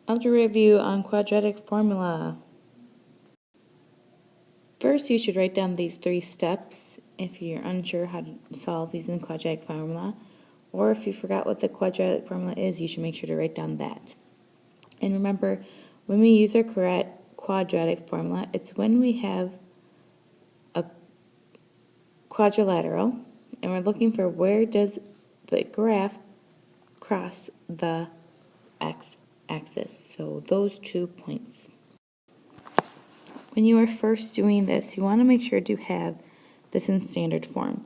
Algebra review on quadratic formula. First, you should write down these 3 steps if you're unsure how to solve using the quadratic formula, or if you forgot what the quadratic formula is, you should make sure to write down that. And remember, when we use our quadratic formula, it's when we have a quadrilateral and we're looking for where does the graph cross the x-axis, so those 2 points. When you are first doing this, you want to make sure to have this in standard form.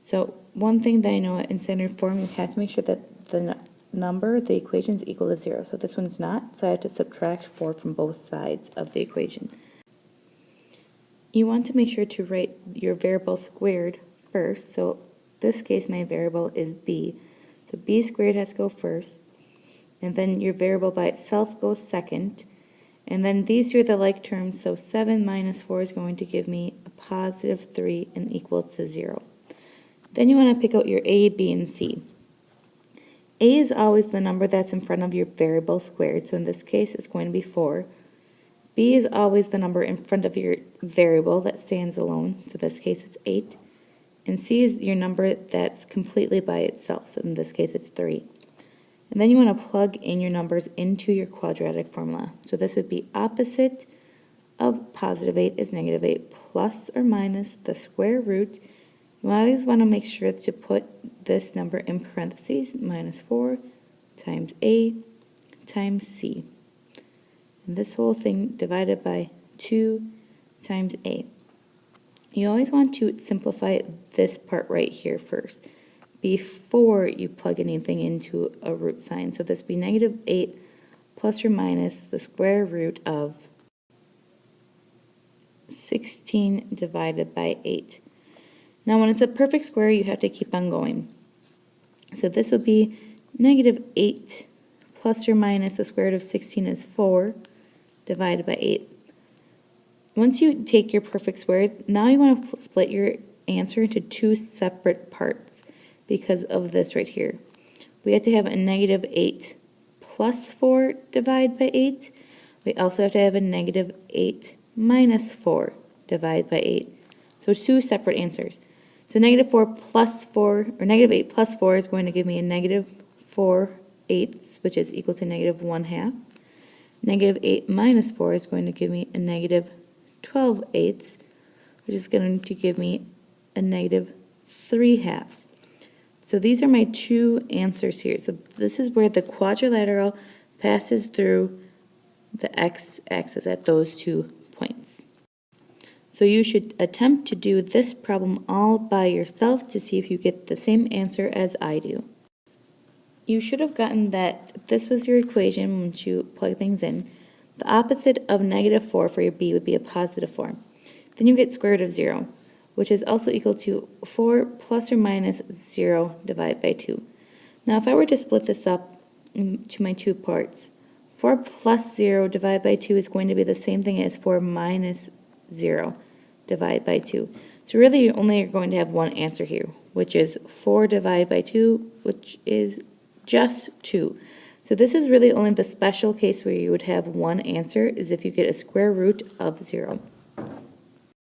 So one thing that I know in standard form, you have to make sure that the number, the equation is equal to 0. So this one's not, so I have to subtract 4 from both sides of the equation. You want to make sure to write your variable squared first. So this case, my variable is b. So b squared has to go first, and then your variable by itself goes second. And then these two are the like terms, so 7 minus 4 is going to give me a positive 3 and equal to 0. Then you want to pick out your a, b, and c. A is always the number that's in front of your variable squared, so in this case it's going to be 4. B is always the number in front of your variable that stands alone, so in this case it's 8. And c is your number that's completely by itself, so in this case it's 3. And then you want to plug in your numbers into your quadratic formula. So this would be opposite of positive 8 is negative 8 plus or minus the square root. You always want to make sure to put this number in parentheses, minus 4 times a times c. And this whole thing divided by 2 times a. You always want to simplify this part right here first, before you plug anything into a root sign. So this would be negative 8 plus or minus the square root of 16 divided by 8. Now when it's a perfect square, you have to keep on going. So this would be negative 8 plus or minus the square root of 16 is 4 divided by 8. Once you take your perfect square, now you want to split your answer into 2 separate parts. Because of this right here. We have to have a negative 8 plus 4 divided by 8. We also have to have a negative 8 minus 4 divided by 8. So 2 separate answers. So negative 4 plus 4, or negative 8 plus 4 is going to give me a negative 4 eighths, which is equal to negative 1/2. Negative 8 minus 4 is going to give me a negative 12 eighths, which is going to give me a negative 3/2. So these are my 2 answers here. So this is where the quadrilateral passes through the x-axis at those 2 points. So you should attempt to do this problem all by yourself to see if you get the same answer as I do. You should have gotten that this was your equation once you plug things in. The opposite of negative 4 for your b would be a positive 4. Then you get square root of 0. Which is also equal to 4 plus or minus 0 divided by 2. Now if I were to split this up into my 2 parts, 4 plus 0 divided by 2 is going to be the same thing as 4 minus 0 divided by 2. So really you only are going to have one answer here, which is 4 divided by 2, which is just 2. So this is really only the special case where you would have one answer, is if you get a square root of 0.